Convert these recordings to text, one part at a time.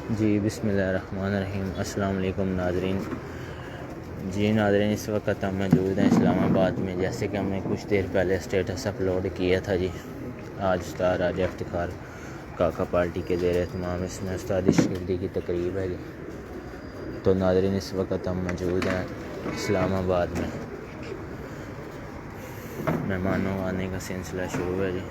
जी बिस्मिल्लाहिर्रहमानिर्रहीम। अस्सलाम वालेकुम नाज़रीन। जी नाज़रीन, इस वक्त हम मौजूद हैं इस्लामाबाद में। जैसे कि हमने कुछ देर पहले स्टेटस अपलोड किया था जी, आज उस्ताद राजा इफ्तिखार काका पार्टी के ज़ेर एहतमाम इसमें उस्तादी शिरदी की तकरीब है जी। तो नाज़रीन, इस वक्त हम मौजूद हैं इस्लामाबाद में। मेहमानों आने का सिलसिला शुरू है जी।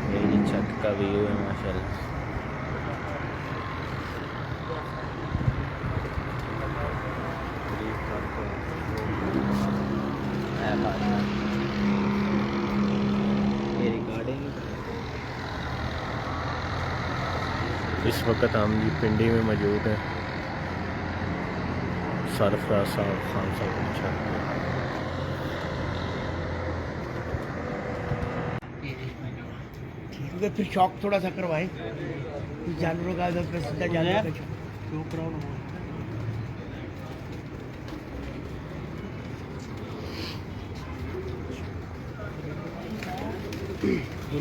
ये जी छत का व्यू है माशाल्लाह। इस वक्त हम जी पिंडी में मौजूद हैं। सरफराज साहब खान साहब अच्छा ठीक है, फिर शौक थोड़ा सा करवाएं जानवरों का। सीधा जानवर का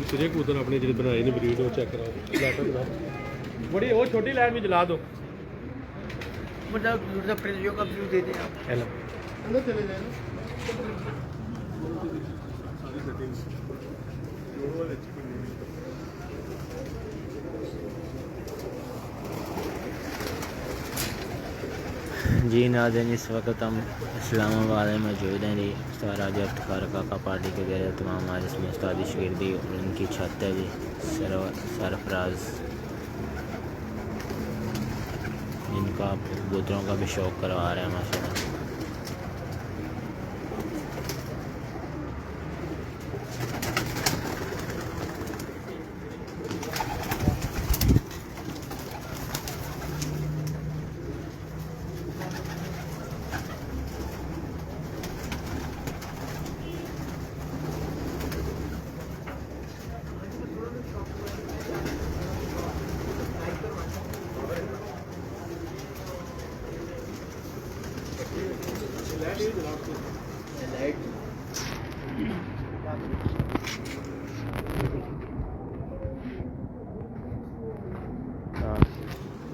सिरे कबूतर अपने जो बनाए ने ब्रीड वो चेक कराओ। बड़ी वो छोटी लाइन में जला दो। मतलब प्रेसियों का व्यू दे दें आप। हेलो अंदर चले जाए ना। जी नाज़रीन, इस वक्त हम इस्लामाबाद में मौजूद हैं जी। उस्ताद राजा इफ्तिखार काका पार्टी के ज़ेर एहतमाम आज इसमें उस्तादी शिरदी और उनकी छत है जी। सरफराज इनका कबूतरों का भी शौक़ करवा रहे हैं माशाल्लाह।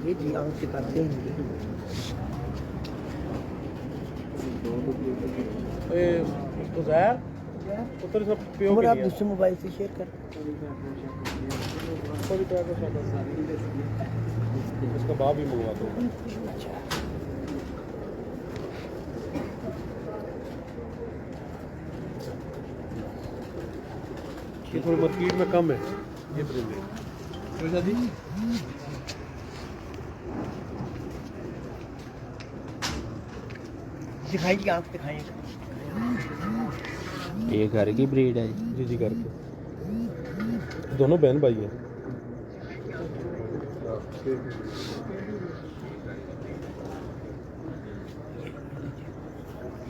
ये जी आंख दिखाते हैं। उधर सब पियो और आप दूसरे मोबाइल से शेयर कर। इसका बाप भी मंगवा दो। ये थोड़ी मार्केट में कम है ये परिंदे। दिखाएंगे, आंख दिखाएंगे। ये घर की ब्रीड है जी जी करके दोनों बहन भाई हैं।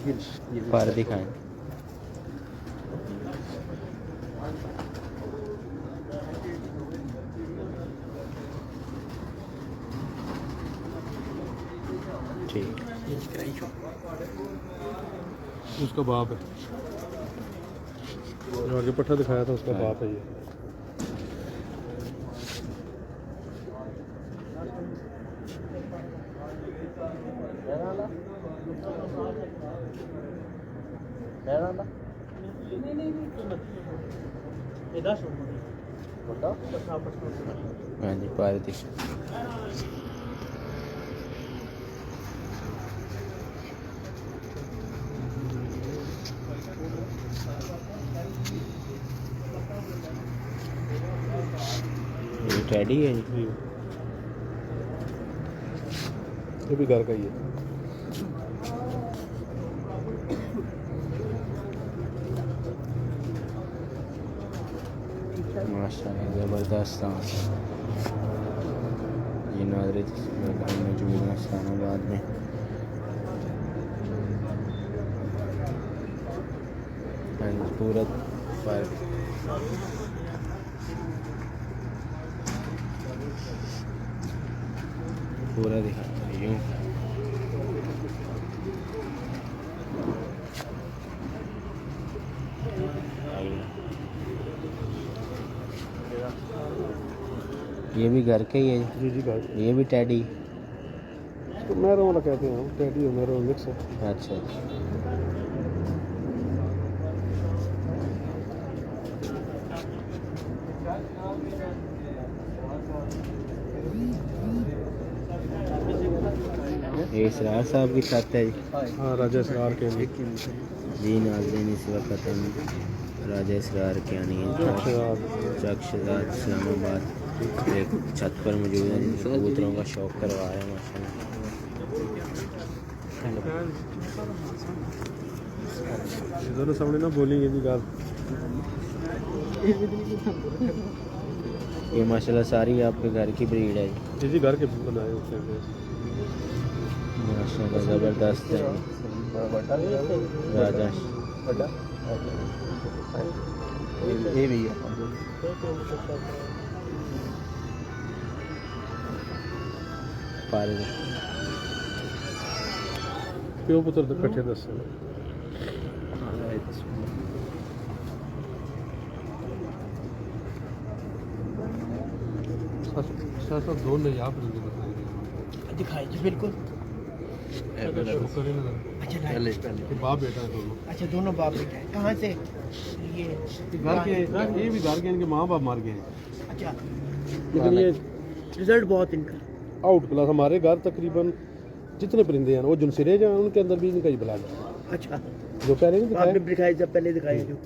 जी। पर दिखाएं। ठीक, उसका बाप है जो आगे पट्टा दिखाया था, उसका बाप है ये। हाँ जी, पर दिख ये टेडी है जी। ये भी घर का ही है। माशाल्लाह ज़बरदस्त। ये नाज़रीन मौजूद है इस्लामाबाद में। खूबसूरत पार्क। पूरा दिखा यूँ ये भी घर के ही है जी जी भाई, ये भी टैडी। तो मैरो वाला कहते हैं, टेडी और मैरो मिक्स है। अच्छा अच्छा ये इसरार साहब की छत है हाँ, राजा इसरार के लिए जी। नाज़रीन इस वक्त हम राजा इसरार के यानी चक्षरात इस्लामाबाद एक छत पर मौजूद है जिसमें कबूतरों का शौक करवा रहे हैं माशाल्लाह। इधर सामने ना बोलेंगे जी गाल। ये माशाल्लाह सारी आपके घर की ब्रीड है जी जी, घर के बनाए होते हैं। माशाल्लाह ज़बरदस्त है राजा। ये भी है पाल प्यो पुत्र तो कट्ठे दस दो नजाब दिखाई जी बिल्कुल। अच्छा बाप बेटा है दोनों। अच्छा दोनों बाप बेटा है। कहाँ से ये घर के, ये भी घर के, इनके माँ बाप मार गए हैं, अच्छा लेकिन ये रिजल्ट बहुत इनका आउट क्लास। हमारे घर तकरीबन जितने परिंदे हैं वो जुनसिरे जो हैं उनके अंदर भी इनका ही ब्लाड है। अच्छा जो पहले नहीं आपने दिखाया दिखाई जब पहले दिखाया जो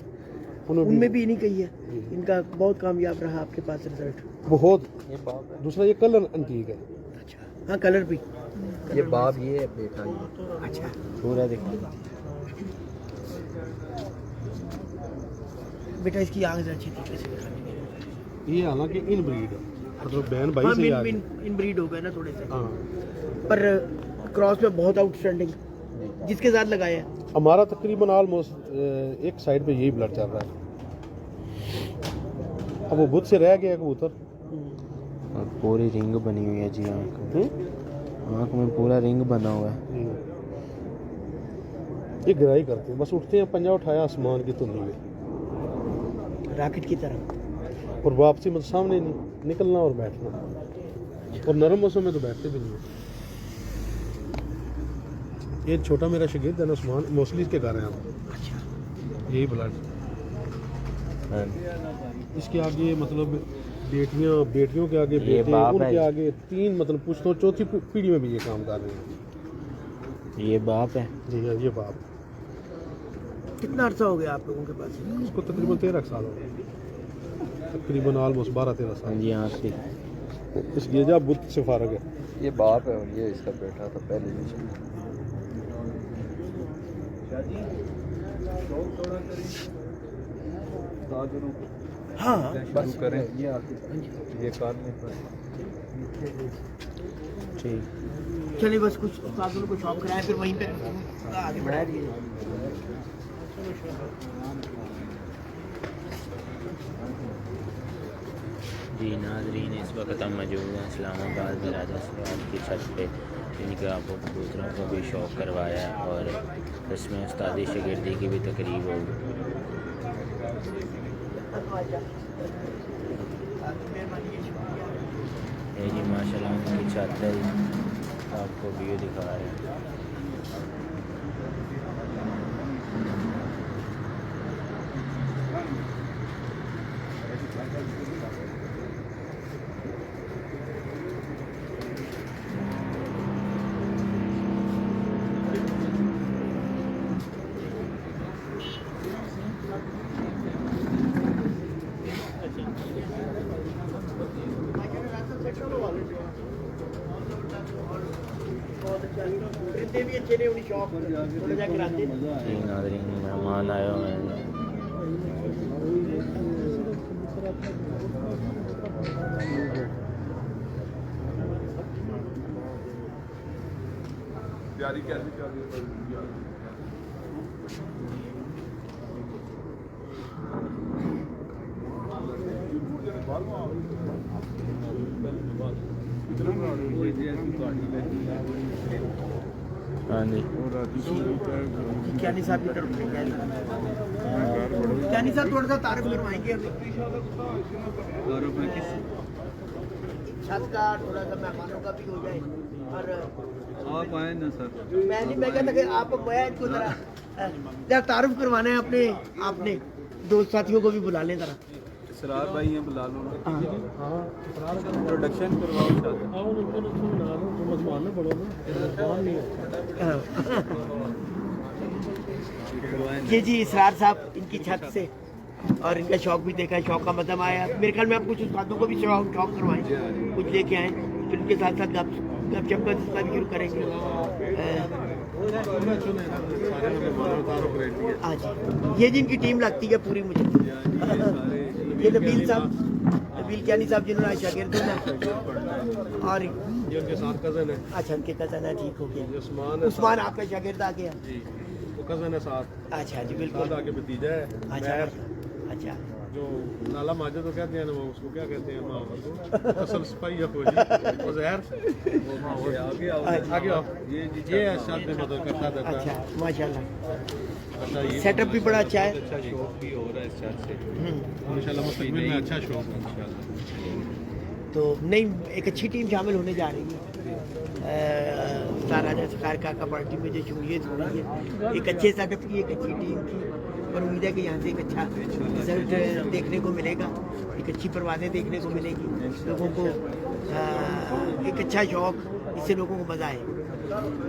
उनमें भी इन्हीं का ही है। इनका बहुत कामयाब रहा आपके पास रिजल्ट। बहुत। दूसरा ये कलर अंटीक है। अच्छा हाँ कलर भी ये बाप ये बेटा ये। अच्छा पूरा दिखा बेटा इसकी आंख अच्छी थी कैसे दिखानी है। ये हालांकि इन ब्रीड है, मतलब बहन भाई हाँ से आ गई। इन ब्रीड हो गए ना थोड़े से हाँ, पर क्रॉस में बहुत आउटस्टैंडिंग जिसके साथ लगाया है। हमारा तकरीबन ऑलमोस्ट एक साइड पे यही ब्लड चल रहा है। अब वो बुध से रह गया कबूतर। और पूरी रिंग बनी हुई है जी आँख में पूरा रिंग बना हुआ है। ये गिराई करते हैं, बस उठते हैं, पंजा उठाया आसमान की धुंधी में रॉकेट की तरह। और वापसी मतलब सामने नहीं निकलना और बैठना। और नरम मौसम में तो बैठते भी नहीं है। ये छोटा मेरा शागिर्द है ना उस्मान, मोस्टली इसके घर हैं। अच्छा यही ब्लड इसके आगे, मतलब बेटियों के आगे ये बेटे, बाप है। उनके आगे तीन, मतलब पुश्तों चौथी पीढ़ी में भी ये काम कर रहे हैं। ये बाप है जी हाँ, ये बाप। कितना अर्सा हो गया आप लोगों के पास? इसको तकरीबन 13 साल हो गए, तकरीबन ऑलमोस्ट 12-13 हाँ साल। जी आँख से इस गेजा बुद्ध से फारग है। ये बाप है और ये इसका बेटा था पहले नहीं। हाँ बस करें ये कान में ठीक। चलिए बस कुछ साधनों को शॉप कराएं फिर वहीं पे आगे बढ़ा दिए। जी नाज़रीन इस वक्त हम मौजूद हैं इस्लामाबाद में राजा इसरार की छत पे जिनका आपको कबूतरों को भी शौक़ करवाया है और इसमें उस्तादी शागिर्दी की भी तकरीब होगी। ये जी माशाल्लाह उनकी छत है, आपको व्यू दिखा रहे हैं। परिंदे भी अच्छे ने उन्हीं शॉप थोड़ा जाके आते जी नाज़रीन मेहमान आए हुए हैं। हाँ जी ज्ञानी साहब की तरफ से ज्ञानी साहब थोड़ा सा तारीफ करवाएंगे हमें छत का थोड़ा सा मेहमानों का भी हो जाए और आप आए ना सर। मैं कहता कि आप मैं इनको जरा तारुफ करवाना है अपने आपने दोस्त साथियों को भी बुला लें जरा इसरार भाई हैं, बुला लो ना। हाँ प्रोडक्शन करवाओ साथ। हाँ उनको बना लो तो मजमान ना पड़ो ना मजमान नहीं है। ये जी इसरार साहब इनकी छत से और इनका शौक भी देखा, शौक का मजा आया। मेरे ख्याल में आप कुछ उस्तादों को भी शौक करवाएं, कुछ लेके आए, फिर उनके साथ साथ गपशप का सिलसिला भी शुरू करेंगे। हाँ जी, ये जी इनकी टीम लगती है पूरी मुझे। ये नबील साहब, नबील ज्ञानी साहब जिन्होंने आज शागिर्द हैं और ये उनके साथ कजन है। अच्छा उनके कजन है, ठीक हो गया। उस्मान उस्मान आपका शागिर्द आ गया। जी वो कजन है साथ। अच्छा जी बिल्कुल। आगे भतीजा है। अच्छा अच्छा जो लाला माजिद तो कहते हैं ना, वो उसको क्या कहते हैं माहौल को, असल सिपाही है फौजी वो जहर आगे आओ। ये साथ में मदद करता था। अच्छा माशाल्लाह, अच्छा ये सेटअप भी बड़ा अच्छा है। अच्छा शौक भी हो रहा है इस चीज से। इंशाल्लाह मुस्तकबिल में अच्छा शौक है इंशाल्लाह। तो नहीं, एक अच्छी टीम शामिल होने जा रही है। सारा सरकार काका पार्टी में जो शमूलियत हो रही है, एक अच्छे सेटअप की, एक अच्छी टीम की, और उम्मीद है कि यहाँ से एक अच्छा रिजल्ट देखने को मिलेगा, एक अच्छी परवाज़ें देखने को मिलेगी, लोगों को एक अच्छा शौक, इससे लोगों को मज़ा आए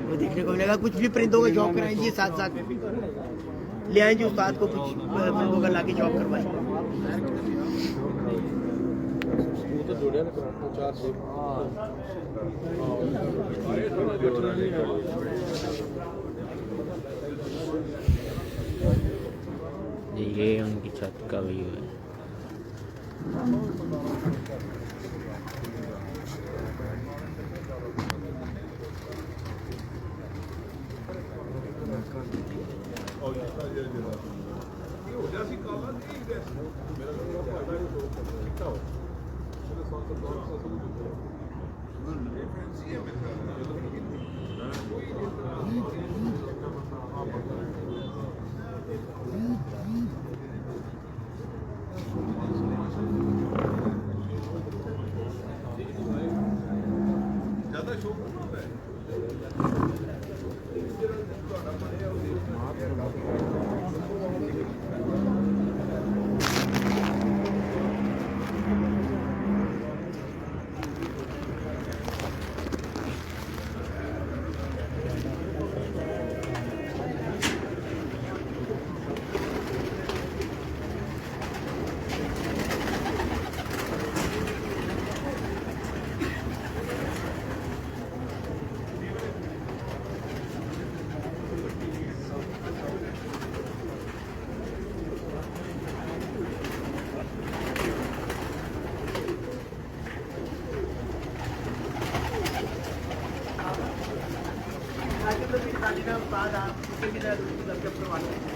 वो देखने को मिलेगा। कुछ भी परिंदों का शौक कराएंगे, साथ साथ ले आएंगे उस्ताद को, कुछ परिंदों का ला के शौक करवाएंगे। वो तो जोड़िया ने कराता चार से ये उनकी छत का व्यू है।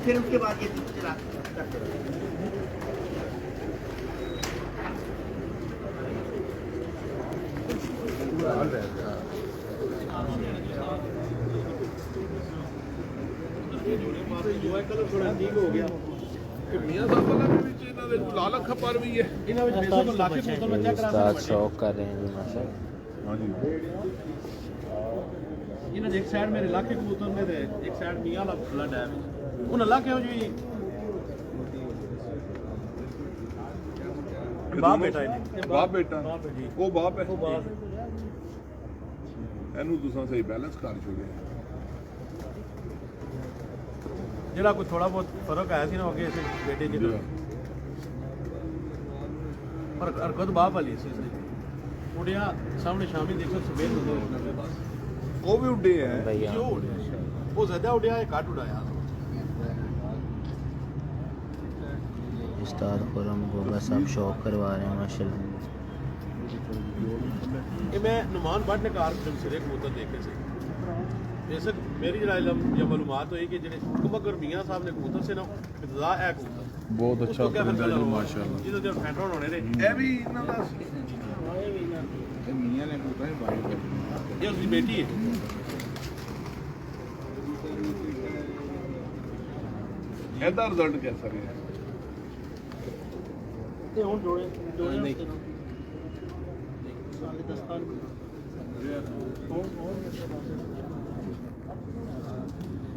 फिर उसके बाद ये चला करते रहो। थोड़ा ठीक हो गया कि मियां साहब वाला भी ਵਿੱਚ ਇਹਨਾਂ ਦੇ ਲਾਲ ਅੱਖਾਂ ਪਰ ਵੀ ਹੈ। ਇਹਨਾਂ ਵਿੱਚ ਬੇਸੋ ਤੋਂ ਲਾਖੇ ਬੋਤਲ में चेक करा उस्ताद शौक कर रहे हैं जी माशाल्लाह। ਇਹਨਾਂ ਦੇ ਇੱਕ ਸਾਈਡ ਮੇਰੇ ਲਾਖੇ ਕਬੂਤਰ में ਤੇ ਇੱਕ ਸਾਈਡ मियां वाला ब्लड है। ਉਹਨਾਂ ਲਾਖੇ ਹੋ ਜੀ ਬਾਪ ਬੇਟਾ ਇਹਨੇ ਬਾਪ ਬੇਟਾ ਜੀ ਉਹ ਬਾਪ ਹੈ ਉਹ ਬਾਪ ਇਹਨੂੰ ਤੁਸੀਂ ਸਹੀ ਬੈਲੈਂਸ ਕਰ ਛੋੜਿਆ ਜਿਹੜਾ ਕੋਈ ਥੋੜਾ ਬਹੁਤ ਫਰਕ ਆਇਆ ਸੀ ਨਾ ਅੱਗੇ ਇਸੇ ਬੇਟੇ ਜੀ ਦਾ ਪਰ ਹਰਕਤ ਬਾਪ ਵਾਲੀ ਸੀ ਇਸਦੀ ਉੜਿਆ ਸਾਹਮਣੇ ਸ਼ਾਮੀ ਦੇਖੋ ਸਵੇਰ ਨੂੰ ਉਹਨਾਂ ਦੇ ਪਾਸ ਉਹ ਵੀ ਉੱਡੇ ਹੈ भैया ਜੋ ਉੜਿਆ ਉਹ ਜ਼ਿਆਦਾ ਉੜਿਆ ਇਹ ਘੱਟ ਉੜਾਇਆ उस्ताद खुरम गोगा साहब शौक करवा रहे हैं माशाल्लाह। ਇਹ ਮੈਂ ਨੁਮਾਨ ਭੱਟ ਨੇ ਕਾਰ ਸਿਰੇ ਕਬੂਤਰ ਦੇਖੇ ਸੀ ਬੇਸ਼ੱਕ ਮੇਰੀ ਜਿਹੜਾ ਇਲਮ ਜਾਂ ਮਾਲੂਮਾਤ ਹੋਈ ਕਿ ਜਿਹੜੇ ਕੁਮਕਰ ਮੀਆਂ ਸਾਹਿਬ ਨੇ ਕਬੂਤਰ ਸੇ ਨਾ ਇਤਜ਼ਾ ਹੈ ਕਬੂਤਰ ਬਹੁਤ ਅੱਛਾ ਪਰਿੰਦਾ ਜੀ ਮਾਸ਼ਾਅੱਲਾ ਜਿਹਦੇ ਜੋ ਫੈਂਟਰ ਹੋਣੇ ਨੇ ਇਹ ਵੀ ਇਹਨਾਂ ਦਾ ਮੀਆਂ ਨੇ ਕਬੂਤਰਾਂ ਦੀ ਬਾਈ ये उसकी बेटी है ਇਹਦਾ ਰਿਜ਼ਲਟ ਕਿਹਦਾ ਰਿਹਾ ये हुन जोड़े नहीं साले 10 साल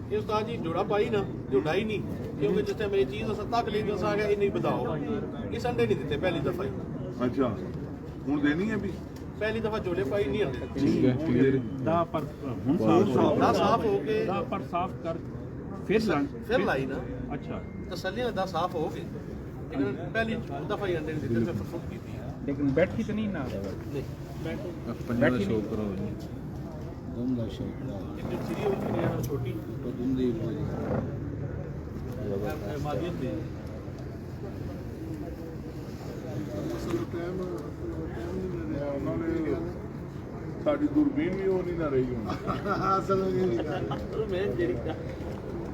ये उस्ताद जी जोड़ा पाई ना जोड़ा ही नहीं क्योंकि जिससे मेरी चीज 7 क्लीयरेंस आ गया ये नहीं बताओ ये संडे नहीं देते पहली दफा ही ਅੱਛਾ ਹੁਣ ਦੇਣੀ ਹੈ ਵੀ पहली दफा जोड़े पाई नहीं आते ਠੀਕ ਹੈ ਕਲੀਅਰ ਦਾ ਪਰ ਹੁਣ ना साफ हो के ਦਾ ਪਰ ਸਾਫ਼ ਕਰ ਫਿਰ ਲਾਂ फिर लाई ना ਅੱਛਾ तसल्ली ना साफ हो गए लेकिन पहली दफा ही अंडे नहीं देते फिर फुट की थी ਲੇਕਿਨ ਬੈਠੀ ਤਾਂ ਨਹੀਂ ਨਾ नहीं ਪੰਜਾਂ ਦਾ ਸ਼ੌਕ ਕਰੋ दम दा शौक एक दिन सीरी होती है यार छोटी तो तुम दी मादियत दे ਉਹਨਾਂ ਨੇ ਸਾਡੀ ਦੂਰਬੀਨ ਵੀ ਉਹ ਨਹੀਂ ਨਾ ਰਹੀ ਹੁਣ मैं जेरी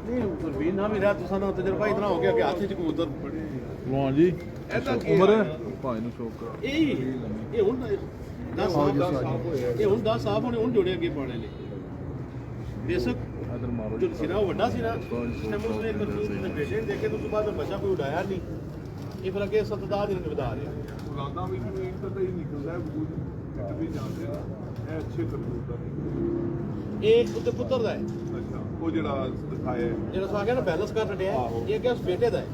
नहीं गुरबीन ना मेरा तुसा ना तजर्बा इतना हो गया कि हाथ च कबूतर ਲਵਾਂ ਜੀ ਇਹਦਾ ਕੀ ਉਮਰ ਹੈ? ਭਾਈ ਨੂੰ ਸ਼ੌਕ ਕਰੋ ਇਹ ਹੁਣ 10 ਸਾਫ ਇਹ ਹੁਣ 10 ਸਾਫ ਹੋਣੇ ਹੁਣ ਜੋੜੇ ਅੱਗੇ ਪਾਣੇ ਨੇ ਬੇਸ਼ੱਕ ਇਧਰ ਮਾਰੋ ਜੋ ਸਿਰਾ ਉਹ ਵੱਡਾ ਸੀ ਨਾ ਸਿਸਟਮ ਉਸਨੇ ਕੰਪਿਊਟਰ ਦੇਖੇ ਤੋਂ ਬਾਅਦ ਬੱਚਾ ਕੋਈ ਉਡਾਇਆ ਨਹੀਂ ਇਹ ਫਿਰ ਅੱਗੇ 7-10 ਦਿਨ ਵਧਾ ਰਿਹਾ ਰਾਦਾ ਵੀ ਮੈਨੂੰ ਇੱਕ ਤਾਂ ਹੀ ਨਿਕਲਦਾ ਹੈ ਬੂਝ ਕਿਤੇ ਵੀ ਜਾਂਦੇ ਆ ਇਹ ਅੱਛੇ ਕਰਤੂਤ ਇਹ ਉੱਤੇ ਪੁੱਤਰ ਦਾ ਹੈ ਅੱਛਾ ਉਹ ਜਿਹੜਾ ਦਿਖਾਇਆ ਹੈ ਜਿਹੜਾ ਸਵਾਗਿਆ ਨਾ ਬੈਲੈਂਸ ਕਰ ਰਿਹਾ ਇਹ ਅੱਗੇ ਉਸ ਬੇਟੇ ਦਾ ਹੈ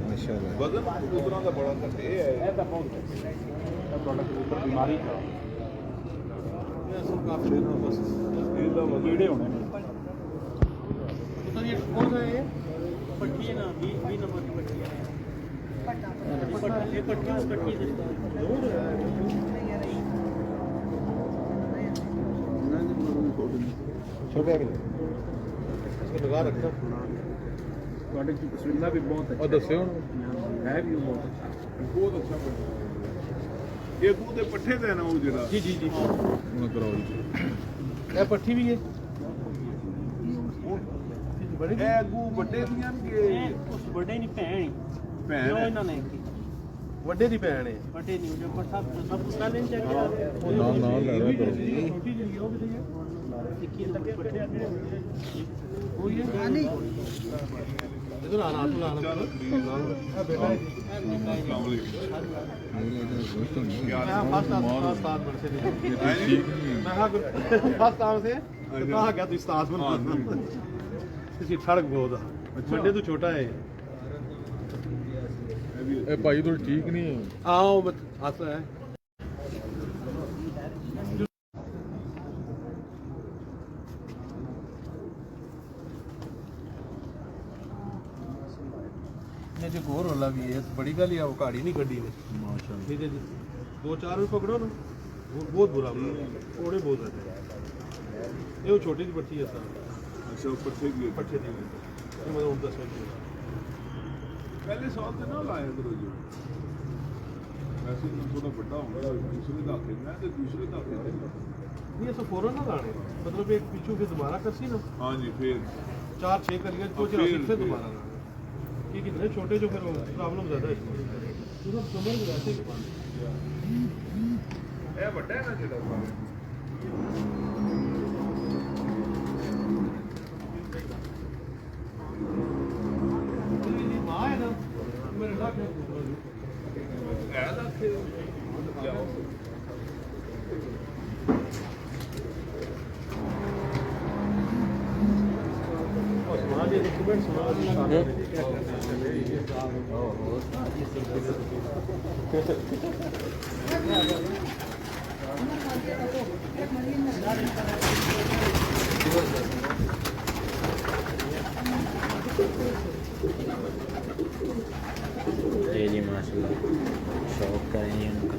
ਮਾਸ਼ਾਅੱਲਾ ਵਜ਼ਨ ਕਬੂਤਰਾਂ ਦਾ ਬੜਾ ਘੱਟ ਇਹ ਹੈ ਇਹ ਤਾਂ ਬਹੁਤ ਤੁਹਾਡਾ ਕਬੂਤਰ ਬਿਮਾਰੀ ਦਾ ਇਹ ਸਭ ਕਾਫੀ ਨਾ ਬਸ ਇਹਦਾ ਵਜ਼ਨ ਕੀੜੇ ਹੋਣੇ ਨੇ ਪੁੱਤਰ ਇਹ ਕੌਣ ਹੈ ਇਹ ਪੱਟੀ ਹੈ ਨਾ 20 ਨੰਬਰ ਦੀ ਪੱਟੀ ਹੈ पट्टी ਛੋਟੇ ਅਗਲੇ इसको लगा रखना ਤੁਹਾਡੇ ਕੀ ਤਸਵੀਰਾਂ ਵੀ ਬਹੁਤ ਉਹ ਦੱਸਿਓ ਹੈ ਵੀ ਬਹੁਤ ਅੱਛਾ ਬਹੁਤ ਅੱਛਾ ਬਣਿਆ ਇਹ ਗੂ ਦੇ ਪੱਠੇ ਤੇ ਨਾ ਉਹ ਜਿਹੜਾ जी जी जी ਹੁਣ ਕਰਾਓ ਜੀ ये पट्टी भी है ਇਹ ਗੂ ਵੱਡੇ ਦੀਆਂ ਕਿ ਉਸ ਵੱਡੇ ਨਹੀਂ ਭੈਣ ਭੈਣ ਹੈ? ਇਹਨਾਂ ਨੇ ਵੱਡੇ ਦੀ ਭੈਣ ਹੈ ਵੱਡੇ ਨਹੀਂ ਜੋ ਪਰ ਸਭ ਪਹਿਲੇ ਚੈੱਕ ਨਾ ਨਾ ਲੈ ਲਓ ਕਰੋ ਛੋਟੀ ਜਿਹੀ ਉਹ ਵੀ ਤੇ ਇੱਕੀ ਲੱਗੇ ਵੱਡੇ ਅੱਗੇ ਉਹ ਇਹ इधर आना तू आना ਚੱਲ बेटा ਅਸਲਾਮ मैं फर्स्ट उस्ताद बन से ठीक नहीं है। मैं हाँ फर्स्ट टाइम से तो कहा गया तू उस्ताद बन इसकी ठड़क बहुत है बड़े तो छोटा है ਇਹ ਭਾਈ ਤੋਂ ਠੀਕ ਨਹੀਂ ਹੈ आओ बस आता है ने जो गोर वाला भी है बड़ी गल है वो गाड़ी नहीं गड्डी ने ਮਾਸ਼ਾਅੱਲਾ ठीक है जी 2-4 भी पकड़ो ना वो बहुत बुरा थोड़े बहुत रहते हैं ये वो छोटी सी पट्टी है सर ਅੱਛਾ ਉਹ ਪੱਠੇ ਕੀ पट्टे दी हुई ये मतलब 10 मिनट ਪਹਿਲੇ ਸਾਲ ਤੇ ਨਾ ਲਾਇਆ ਕਰੋ ਜੀ ਵੈਸੇ ਤਾਂ ਥੋੜਾ ਵੱਡਾ ਹੁੰਦਾ ਦੂਸਰੇ ਦਾਖੇ ਮੈਂ ਤੇ ਦੂਸਰੇ ਦਾਖੇ ਤੇ ये सब फौरन ना लाने मतलब एक पीछू फिर दोबारा करसी ना ਹਾਂਜੀ ਫੇਰ 4-6 कर लिया तो फिर- फिर दोबारा लाना कि कितने छोटे जो फिर प्रॉब्लम ज़्यादा है इसमें तो सब समझ वैसे ही पानी ਇਹ ਵੱਡਾ ਹੈ ਨਾ ਜਿਹੜਾ माँ है ना मेरे लाख ਹੈ ਦਾ ਤੇ ਲਿਆਓ माँ जी रिकमेंड सुना जी जी माशाल्लाह शौक करेंगे उनका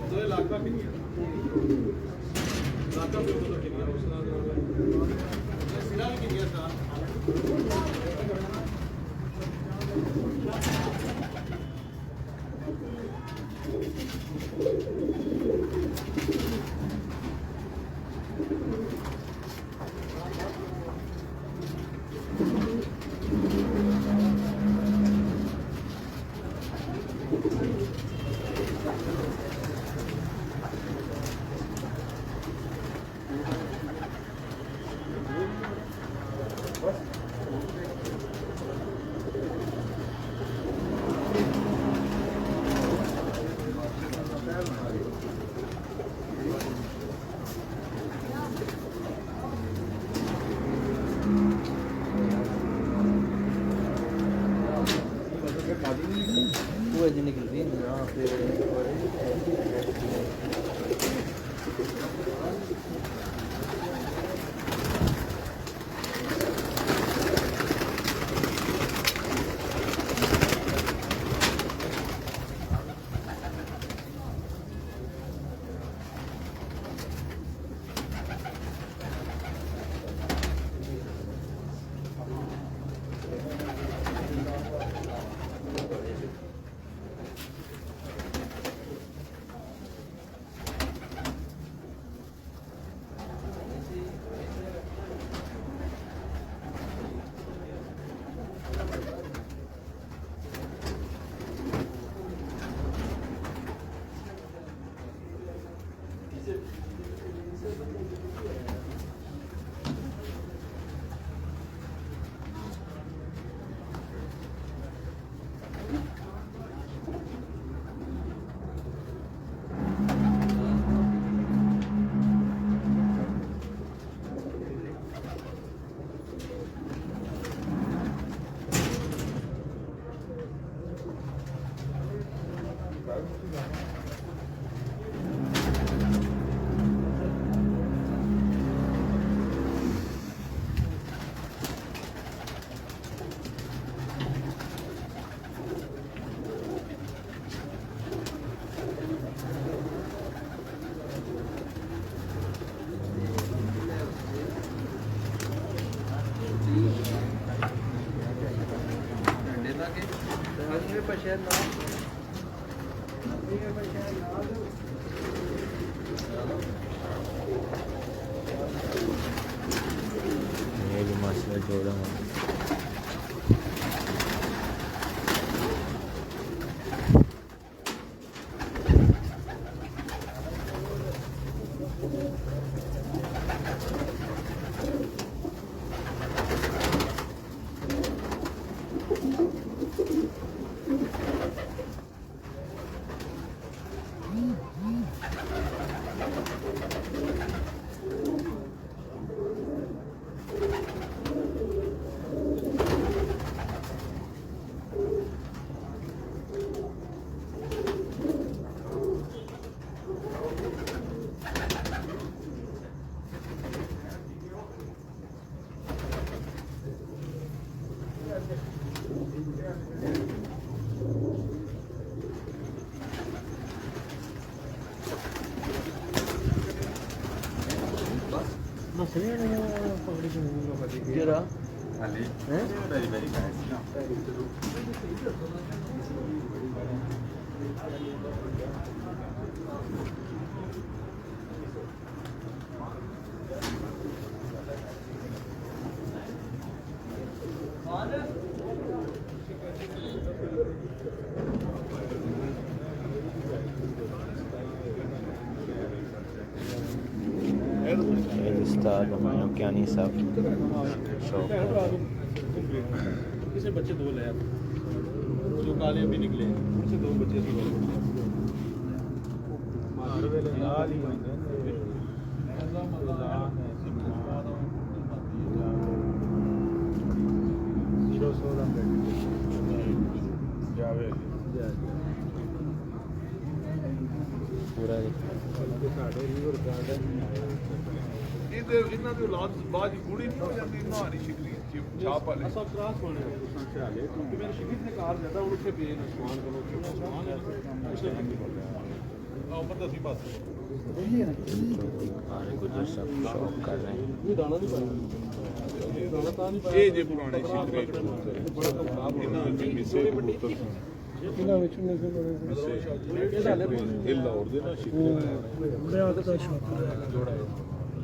दो लाख का कितनी लाख का भी मतलब कितनी उसका सिरा भी कितनी था वो ऐसे निकल रही है यहाँ पे ये जो मसला जोड़ा है जरा उस्ताद हमारे क्यानी साहब शौक किसे बच्चे दो ले जो काले अभी निकले उनसे दो बच्चे पूरा ਇਹਨਾਂ ਦੇ ਔਲਾਦ ਬਾਅਦ ਬੁੜੀ ਨਹੀਂ ਹੋ ਜਾਂਦੀ ਨਹਾਰੀ ਸ਼ਿਕਰੀ ਛਾਪ ਵਾਲੇ ਅਸਾਂ ਕਰਾਸ ਹੋਣੇ ਉਸਾਂ ਸੇ ਆਲੇ ਕਿਉਂਕਿ ਮੇਰੇ ਸ਼ਹੀਦ ਨੇ ਕਾਰ ਜ਼ਿਆਦਾ ਉਹਨੂੰ ਉੱਥੇ ਪੇ ਨਸਵਾਨ ਕੋਲੋਂ ਨਸਵਾਨ ਹੈ ਉਸੇ ਆ ਉੱਪਰ ਤਾਂ ਸੀ ਬਸ खाने को जो सब शौक कर रहे हैं ਇਹ ਦਾਣਾ ਨਹੀਂ ਪਾਇਆ ਇਹ ਦਾਣਾ ਤਾਂ ਨਹੀਂ ਪਾਇਆ ਇਹ ਜੇ ਪੁਰਾਣੇ ਸ਼ਿਕਰੀ ਬੜਾ ਕੰਮ ਖਰਾਬ ਇਹਨਾਂ ਵਿੱਚ ਮਿਸੇ ਕਬੂਤਰ ਇਹਨਾਂ ਵਿੱਚ ਨੇ ਇਹ ਹਾਲੇ ਇਹ ਲਾਹੌਰ ਦੇ ਨਾ ਸ਼ਿਕਰੀ ਬੜਾ ਤਾਂ ਸ਼ੌਕ ਹੈ ਜੋੜਾ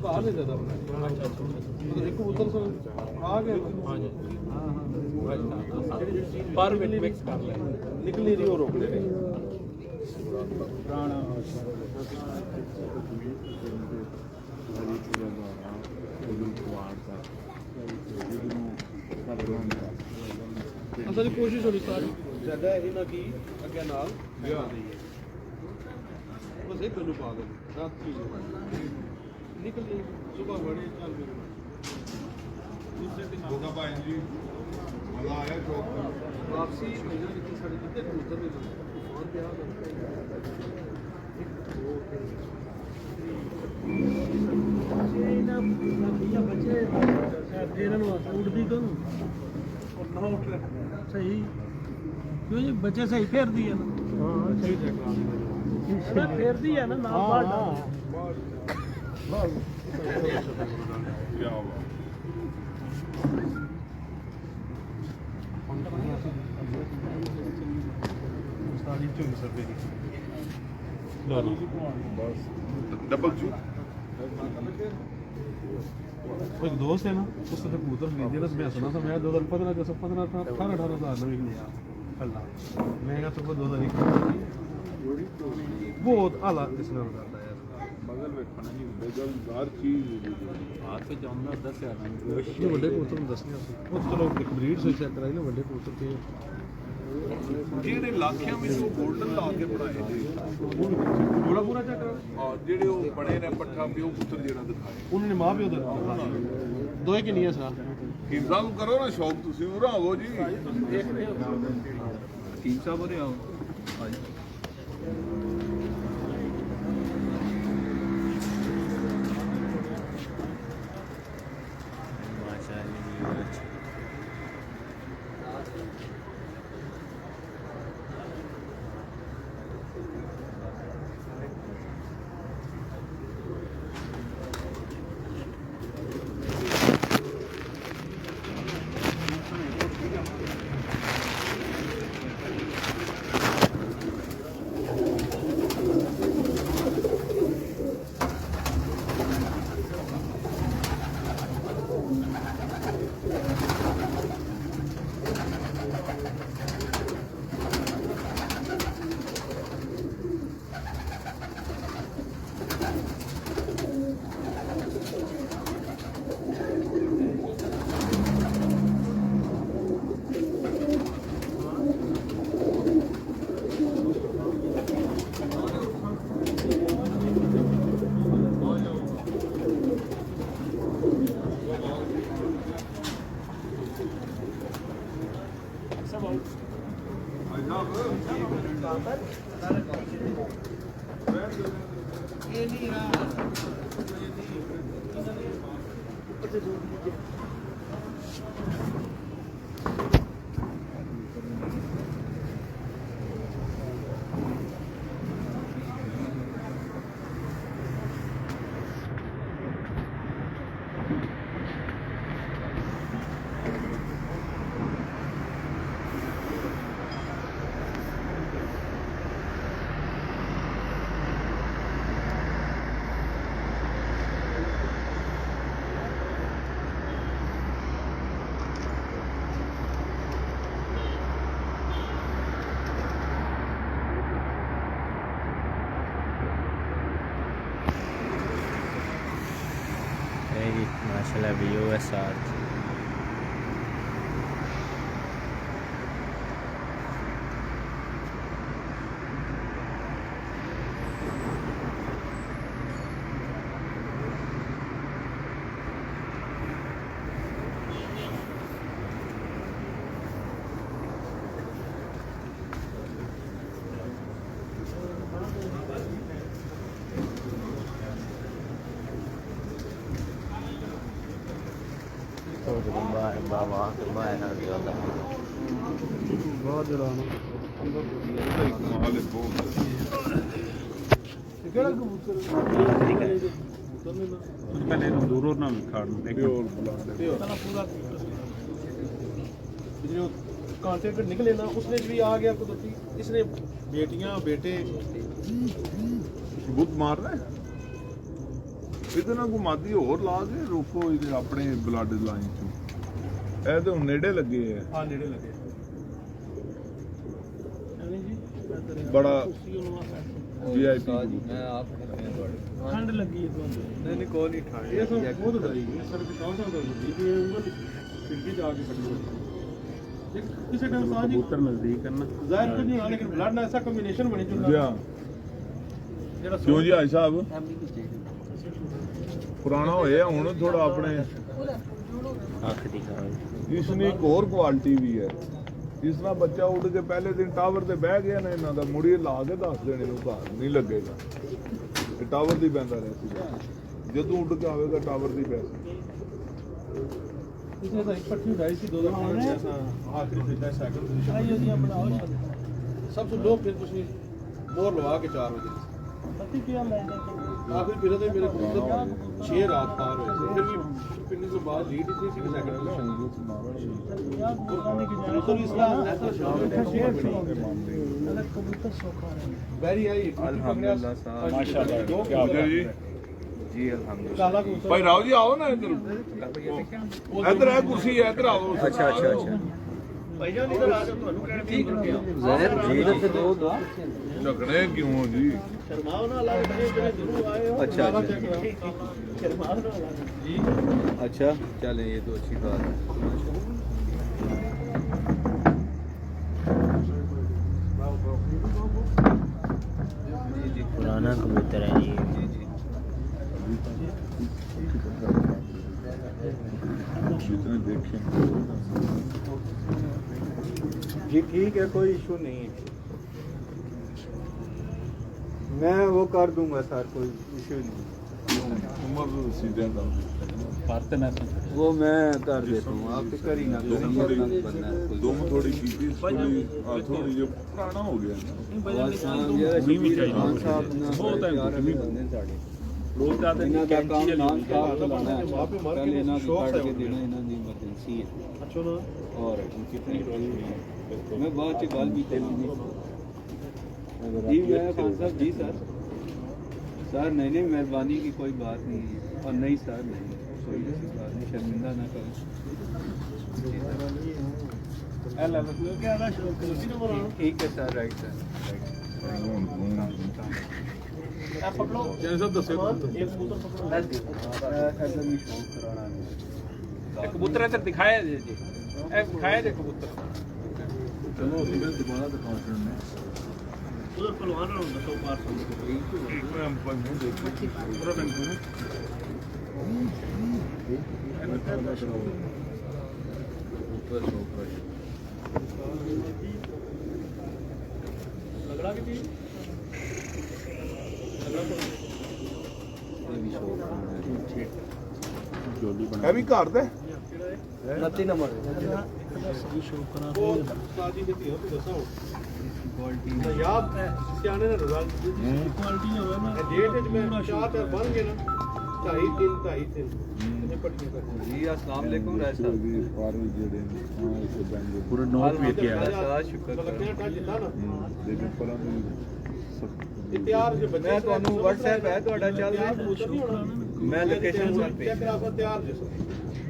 बाहर नहीं ज्यादा बनाया मतलब एक कबूतर से आ गया हाँ जी पर मिक्स कर ले निकल नहीं रही और रोक ले ਪੁਰਾਣਾ ਅਸਲ ਕੋਸ਼ਿਸ਼ ਹੋਣੀ ਸਾਰੀ ਜ਼ਿਆਦਾ ਇਹ ਨਾ ਕੀ ਅੱਗੇ ਨਾਲ ਬਸ ਇਹ ਮੈਨੂੰ ਪਾ ਦੇ ਰਾਤ ਕੀ ਨਿਕਲ ਗਈ ਸਵੇਰ ਬੜੇ ਚੱਲ ਮੇਰੇ ਦੂਸਰੇ ਦਿਨ ਹੋਗਾ ਭਾਈ ਜੀ ਮਜ਼ਾ ਆਇਆ ਚੌਕ ਵਾਪਸੀ ਮਹੀਨਾ ਨਿਕਲ ਸਾਡੇ ਜਿੱਤੇ ਕਬੂਤਰ ਨੇ ਤੂਫਾਨ ਪਿਆ ਇਹਨਾਂ ਬੱਚੇ ਇਹਨਾਂ ਨੂੰ ਉੱਡਦੀ ਕਿਉਂ ਨਾ ਉੱਠ ਸਹੀ ਕਿਉਂ ਜੀ ਬੱਚੇ ਸਹੀ ਫੇਰਦੀ ਆ ਨਾ ਹਾਂ ਸਹੀ ਨਾ ਫੇਰਦੀ ਆ ਨਾ ਨਾਲ ਬਾਹਰ ਕੀ ਆਵਾ डबल चू एक दोस्त है ना उससे तो कबूतर खरीदे ना मैं सुना था मैं 2015 का 17 था 18 हज़ार में लिया अल्लाह महंगा तो 2000 बहुत आला इसमें हो जाता है बगल में खाना नहीं बगल हर चीज हाथ से जाऊंगा 10,000 ये बड़े कबूतर में 10,000 वो चलो एक ब्रीड से चेक कराई ना बड़े कबूतर के ਜਿਹੜੇ ਲਾਖਿਆਂ ਵਿੱਚ ਉਹ 골ਡਨ ਲਾ ਕੇ ਬਣਾਏ ਜੀ पूरा पूरा चेक करा ਹਾਂ ਜਿਹੜੇ ਉਹ ਬਣੇ ਨੇ ਪੱਠਾ ਪਿਓ ਪੁੱਤਰ ਜਿਹੜਾ ਦਿਖਾਏ उन्होंने मां प्यो दे दो ही नहीं है सर ਹਿੰਸਾ ਨੂੰ ਕਰੋ ਨਾ ਸ਼ੌਕ ਤੁਸੀਂ ਉਰਾ ਆਵੋ ਜੀ तीन साहब हो रहे हो माशाल्लाह माशाल्लाह व्यू है साथ बहुत जलाना ਮਾਲ ਬਹੁਤ ਕਿਹੜਾ ਕਬੂਤਰ पहले दूरों ना खाड़ ਪਿਓਰ ਬਲਾਡੇ पहला पूरा जो कांटे पे निकले ना उसने भी आ गया कुदरती इसने बेटियां बेटे बुत मार रहे ਇਹਦੇ ਨਾਲ ਕੋਈ ਮਾਦੀ ਹੋਰ ਲਾ ਕੇ ਰੋਕੋ ਇਹਦੇ ਆਪਣੇ ਬਲੱਡ ਲਾਈਨ ਚੋਂ। ਇਹ ਤਾਂ ਹੁਣ ਨੇੜੇ ਲੱਗੇ ਆ, ਆ ਨੇੜੇ ਲੱਗੇ ਬੜਾ VIP VIP ਮੈਂ ਆਪ ਠੰਡ ਲੱਗੀ ਹੈ ਤੁਹਾਨੂੰ ਨਹੀਂ ਨਹੀਂ ਕੋਈ ਨਹੀਂ ਠਾਣੇ ਇਹ ਤਾਂ ਬਹੁਤ ਡਰੀ ਇਸ ਤਰ੍ਹਾਂ ਦੀ ਕੌਣ ਸਾ ਹੁੰਦੀ ਕਿ ਉਂਗਲ ਫਿਰਦੀ ਜਾ ਕੇ ਫੜੀ ਕਿਸੇ ਟਾਈਮ ਸਾਹ ਜੀ ਕਬੂਤਰ ਨਜ਼ਦੀਕ ਕਰਨਾ ਜ਼ਾਹਿਰ ਕੁਝ ਨਹੀਂ ਹੋਣਾ ਲੇਕਿਨ ਬਲੱਡ ਨਾਲ ਐਸਾ ਕੰਬੀਨੇਸ਼ਨ ਬਣੇ ਚੁੱਕਾ ਜਿਹੜਾ ਕਿਉਂ ਜੀ ਆਈ ਸਾਹਿਬ ਪੁਰਾਣਾ ਹੋਇਆ ਹੁਣ ਥੋੜਾ ਆਪਣੇ ਅੱਖ ਦੀ ਖਰਾਬ ਇਸ ਨੇ ਇੱਕ ਹੋਰ ਕੁਆਲਿਟੀ ਵੀ ਹੈ। ਜਿਸ ਤਰ੍ਹਾਂ ਬੱਚਾ ਉੱਡ ਕੇ ਪਹਿਲੇ ਦਿਨ ਟਾਵਰ ਤੇ ਬਹਿ ਗਿਆ ਨਾ, ਇਹਨਾਂ ਦਾ ਮੁੜੀ ਲਾ ਕੇ ਦੱਸ ਦੇਣੇ ਨੂੰ ਘਰ ਨਹੀਂ ਲੱਗੇਗਾ, ਇਹ ਟਾਵਰ ਦੀ ਪੈਂਦਾ ਰਿਹਾ ਸੀ। ਜਦੋਂ ਉੱਡ ਕੇ ਆਵੇਗਾ ਟਾਵਰ ਦੀ ਪੈਸੀ इसने तो इकट्ठी उड़ाई थी 2005 जैसा आखिरी दिन का साइकिल पोजीशन ਆਈਓ ਦੀਆਂ ਬਣਾਓ सबसे लो फिर कुछ बोर लगा के 4 बजे ਪਤੀ ਕੀ ਲੈ ਜਾਂਦੇ आखिरी फिर तो मेरे कबूतर 6 रात पार हुए थे। फिर भी पिंडी से बाद लीड थी सेकंड पोजीशन ਯਾਰ ਬੋਲਣੇ ਕੀ ਜਾਣਾ कबूतर इस्लाम ऐसा शाम अलग कबूतर सौखा है वेरी आई अल्हम्दुलिल्लाह साहब माशाल्लाह क्या हो जी जी अल्हम्दुलिल्लाह काला कबूतर भाई राव जी आओ ना इधर इधर है कुर्सी है इधर आओ। अच्छा अच्छा अच्छा भाईजान इधर आ जाओ ਤੁਹਾਨੂੰ ਕਹਿਣ ਦੀ ज़ाहिर जी इधर से दो झगड़े क्यों हो जी? शर्माओ ना अल्लाह के बड़े बड़े जरूर आए हो अच्छा, काला अच्छा। चेक कराओ। शर्माओ ना अल्लाह जी अच्छा चलें ये तो अच्छी बात है। जी जी पुराना कबूतर है जी। जी जी जितने देखे जी ठीक है, कोई इशू नहीं है, मैं वो कर दूंगा सर, कोई इशू नहीं। उम्र सीधे का वो मैं कर देता हूँ, आप फिक्र ही ना करें, ये ना बनना है कोई। दुम थोड़ी पीती थोड़ी जो पुराना हो गया ना। बस हाँ, ये शबीर खान साहब ना प्यार अभी बंदे साढ़े लोग जाते ਇਹਨਾਂ ਦਾ ਕੰਮ ਨਾਮ ਸਾਫ ਲਾਣਾ ਹੈ वहाँ पे मार ਕੱਲ के ਇਹਨਾਂ ਦੀ शौक ਕੱਢ है ਕੇ उनको। ਦੇਣਾ ਇਹਨਾਂ ਦੀ ਐਮਰਜੈਂਸੀ ਹੈ अच्छा ना और कितनी मैं बात से गल भी करी नहीं जी मैं खान साहब जी सर नहीं नहीं मेहरबानी की कोई बात नहीं है और नहीं सर नहीं कोई ऐसी बात नहीं, शर्मिंदा ना करें ठीक है सर राइट सर जैसे सब दसे एक कबूतर पकड़ो ऐसा भी शौक कराना है कबूतर इधर दिखाया जी ए दिखाया जे कबूतर चलो मैं दोबारा दिखा करने उधर पहलवान ना होता तो पार मैं हम पर मुंह देखो पूरा बैंक में ऊपर शौक है लगड़ा की ये भी शौक है है भी घर दे 29 नंबर सही शो करा वो साजी के दियो तो दसा क्वालिटी तो याद सियाने ने रिजल्ट क्वालिटी होवे ना डेट में 4 ਤੇ ਬਣ ਗਏ ਨਾ 2.5 3 ਇਹ ਪੱਟੀਆਂ ਕਰ जी अस्सलाम वालेकुम राय साहब भी पार जेड़े हां इसे बैंक पूरा नोट भी किया है साथ शुक्र ਲੱਗਿਆ ਟਾ ਜਿੱਤਾ ਨਾ लेकिन पर ਇਹ ਤਿਆਰ ਜੇ ਬੱਚੇ मैं ਤੁਹਾਨੂੰ WhatsApp ਹੈ ਤੁਹਾਡਾ ਚੱਲ ਰਿਹਾ ਪੁੱਛ ਨਹੀਂ ਹੋਣਾ मैं लोकेशन सर पे ਚੈੱਕ ਕਰਾ ਤਿਆਰ ਜੇ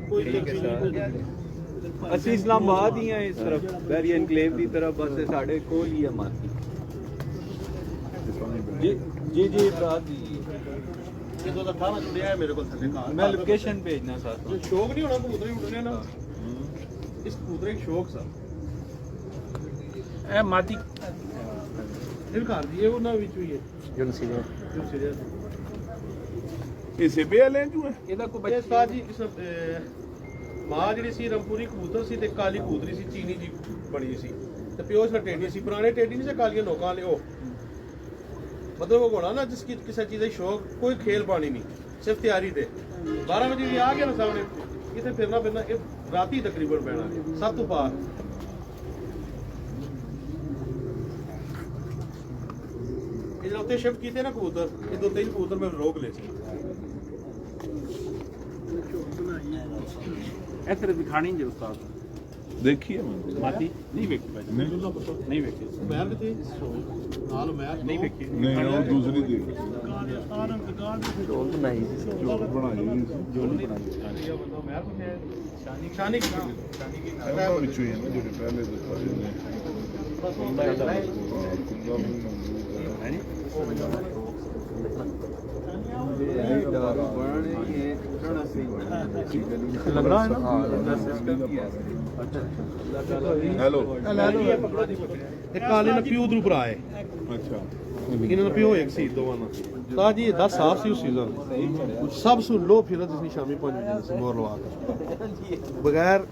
ਕੋਈ ठीक है ਚੱਕਰ सर ਅਸੀਂ ਇਸਲਾਮਾਬਾਦ ਹੀ ਆ ਇਸ ਤਰਫ ਵੈਰੀ ਐਨਕਲੇਵ ਦੀ ਤਰਫ ਬਸ ਸਾਡੇ ਕੋਲ ਹੀ ਹੈ ਮਾਰਕੀਟ ਜੀ ਜੀ ਜੀ ਭਰਾ ਜੀ ਜਦੋਂ ਦਾ ਥਾਣਾ ਜੁੜਿਆ ਹੈ ਮੇਰੇ ਕੋਲ ਥੱਲੇ ਘਰ ਮੈਂ ਲੋਕੇਸ਼ਨ ਭੇਜਣਾ ਚਾਹਤਾ ਜੋ ਸ਼ੌਕ ਨਹੀਂ ਹੋਣਾ ਕਬੂਤਰ ਹੀ ਉੱਡਣੇ ਨਾ ਇਸ ਕਬੂਤਰ ਇੱਕ ਸ਼ੌਕ ਸਾ ए मादी ਇਹ ਘਰ ਦੀ ਇਹ ਉਹਨਾਂ ਵਿੱਚ ਹੀ ਹੈ जुन सीधे ਜੋ ਸੀਰੀਅਸ इसे भी ले जो है ਇਹਦਾ ਕੋਈ ਇਹ ਸਾਜੀ ਇਸ ਮਾਂ ਜਿਹੜੀ ਸੀ ਰੰਪੂਰੀ ਕਬੂਤਰ ਸੀ ਤੇ ਕਾਲੀ ਕਬੂਤਰੀ ਸੀ ਚੀਨੀ ਜੀ ਬਣੀ ਸੀ ਤੇ ਪਿਓ ਇਸ ਟੇਡੀ ਸੀ ਪੁਰਾਣੇ ਟੇਡੀ ਨਹੀਂ ਸੀ ਕਾਲੀਆਂ ਨੋਕਾਂ ਵਾਲੇ ਉਹ मतलब वो घोड़ा ना जिसकी किसी चीज़ का शौक कोई खेल पानी नहीं सिर्फ तैयारी थे 12 बजे भी आ गया ना सामने इतने फिरना फिरना रात ही तकरीबन पैना 7 तो पार इधर उत्ते शिफ्ट किए ना कबूतर ये 2-3 कबूतर में रोक ले इधर दिखानी जे उस्ताद ਦੇਖੀ ਹੈ ਮੈਂ ਮਾਤੀ ਨਹੀਂ ਵੇਖੀ ਭਾਈ ਨਹੀਂ ਵੇਖੀ ਮੈਂ ਕਿਤੇ ਨਾਲ ਮੈਂ ਨਹੀਂ ਵੇਖੀ ਨਹੀਂ ਉਹ ਦੂਸਰੀ ਦੀ ਜੋਲ ਬਣਾਈ ਜੋੜ ਬਣਾਈ ਨਹੀਂ ਸੀ ਜੋਲ ਨਹੀਂ ਬਣਾਈ ਮੈਂ ਸ਼ਾਨੀ ਕੀ ਇਹਨਾਂ ਵਿੱਚੋਂ ਹੀ ਹੈ ਨਾ ਜਿਹੜੇ ਪਹਿਲੇ ਦਿੱਤਾ ਜਿਹਨੇ ਲੱਗਣਾ ਹੈ ਹੈਲੋ ਇਹ ਕਾਲੇ ਨੇ ਪਿਓ ਉਧਰ ਭਰਾ ਹੈ ਅੱਛਾ ਇਹਨਾਂ ਦਾ ਪਿਓ ਇੱਕ ਸੀ ਦੋਵਾਂ ਦਾ ਤਾਂ ਜੀ ਇਹਦਾ ਸਾਫ ਸੀ ਉਹ ਸੀਜ਼ਨ ਸਭ ਸੁ ਲੋ ਫਿਰ ਤੁਸੀਂ ਸ਼ਾਮੀ 5 ਵਜੇ ਸੀ ਮੋਰ ਲਵਾ ਕੇ ਬਗੈਰ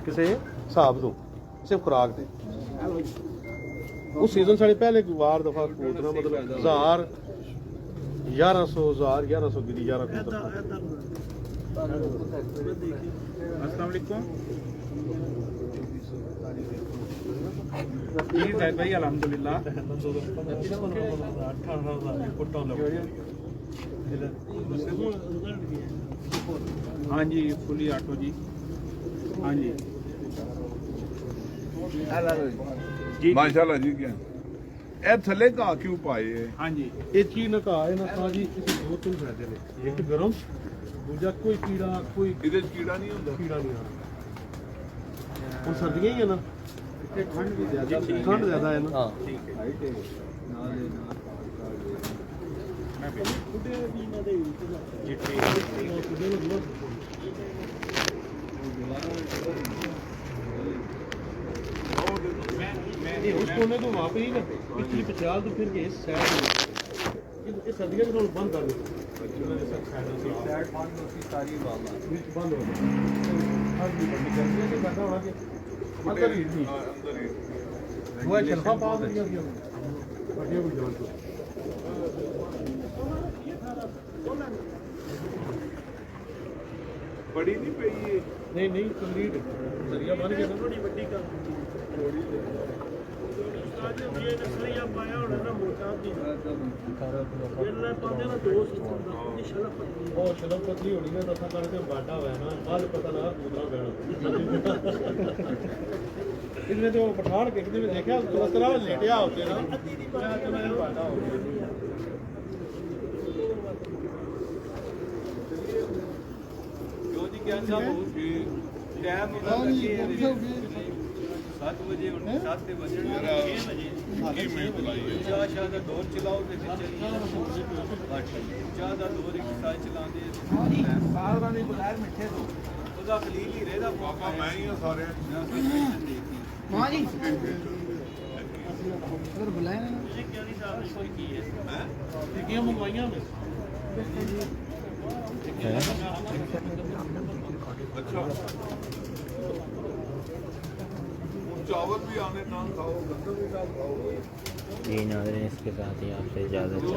ਕਿਸੇ ਹਿਸਾਬ ਤੋਂ ਸਿਰਫ ਖੁਰਾਕ ਦੇ ਉਹ ਸੀਜ਼ਨ ਸਾਡੇ ਪਹਿਲੇ ਵਾਰ ਦਫਾ ਕਬੂਤਰਾਂ ਮਤਲਬ 1000 1100 ਗਿਰੀ 11 ਕਬੂਤਰ अस्सलाम वालेकुम जी जैद भाई अल्हम्दुलिल्लाह हाँ जी फुली ऑटो जी हाँ जी जी ਮਾਸ਼ਾਅੱਲਾ ਜੀ ਕਿਆ ਇਹ ਥੱਲੇ ਘਾਹ ਕਿਉਂ ਪਾਏ ਹੈ हाँ जी ये चीज ना कहा है ना कहा जी इसे दो तीन फायदे ने एक गरम दूजा कोई कीड़ा कोई ਇਹਦੇ ਚ ਕੀੜਾ ਨਹੀਂ ਹੁੰਦਾ कीड़ा नहीं आ रहा ਹੁਣ ਸਰਦੀਆਂ ਹੀ ਆ ਨਾ ਠੰਡ ਵੀ ਜ਼ਿਆਦਾ ਹੈ ਨਾ ਹਾਂ नहीं उस कोने को वहाँ पे ही ना पिछली पचाल तो फिर के इस साइड ये सर्दियों के बंद कर दो साइड बंद होती सारी बात बंद हो गई आज भी बंद कर दिया कि बैठा होना कि अंदर ही नहीं ਅੰਦਰ ਹੀ वो चलता पास दिया गया बढ़िया भी जान तो ਬੜੀ ਨਹੀਂ ਪਈ ਇਹ नहीं नहीं कंप्लीट सरिया बन गया ना थोड़ी बड़ी का ये सरिया पाया होना ना मोटा भी ये पाते ना दो ਉਹ ਸ਼ਲਮ ਪਤਲੀ ਹੋਣੀ ਨਾ ਦਸਾਂ ਕਰਕੇ ਬਾਟਾ ਹੋਇਆ ਨਾ ਬਾਅਦ ਪਤਾ ਲੱਗਾ ਕੂਦਰਾ ਪੈਣਾ ਇਹਨੇ ਤੇ ਉਹ ਪਠਾਨ ਕਿਤੇ ਵੀ ਦੇਖਿਆ ਉਸ ਤਰ੍ਹਾਂ ਲੇਟਿਆ ਉੱਤੇ ਨਾ ਮੈਂ ਤੇ ਮੈਂ ਬਾਟਾ ਹੋ ਗਿਆ ਜੋ ਜੀ ਗਿਆਨ ਸਾਹਿਬ ਹੋ ਗਏ ਟਾਈਮ ਉਹਦਾ ਕੀ ਹੈ 7 ਵਜੇ ਹੁਣ 7 ਤੇ ਵਜੇ 6 ਵਜੇ ਚਾਹ ਦਾ ਦੌਰ ਚਲਾਓ ਤੇ ਚਾਹ ਦਾ ਦੌਰ ਇੱਕ ਸਾਲ ਚਲਾਉਂਦੇ ਸਾਰਾ ਨਹੀਂ ਬਗੈਰ ਮਿੱਠੇ ਤੋਂ ਉਹਦਾ ਖਲੀਲ ਹੀ ਰਹਿਦਾ ਪਾਪਾ ਮੈਂ ਹੀ ਆ ਸਾਰੇ हाँ जी ਅਗਰ ਬੁਲਾਇਆ ਨਾ ਇਹ ਕਿਹੜੀ ਸਾਹਿਬ ਸੋਈ ਕੀ ਹੈ ਇਹ ਕੀ ਮੰਗਵਾਈਆਂ ਮੈਂ अच्छा चावल भी आने ना खाओ गंदम भी ना खाओ जी नाज़रीन इसके साथ ही आपसे इजाज़त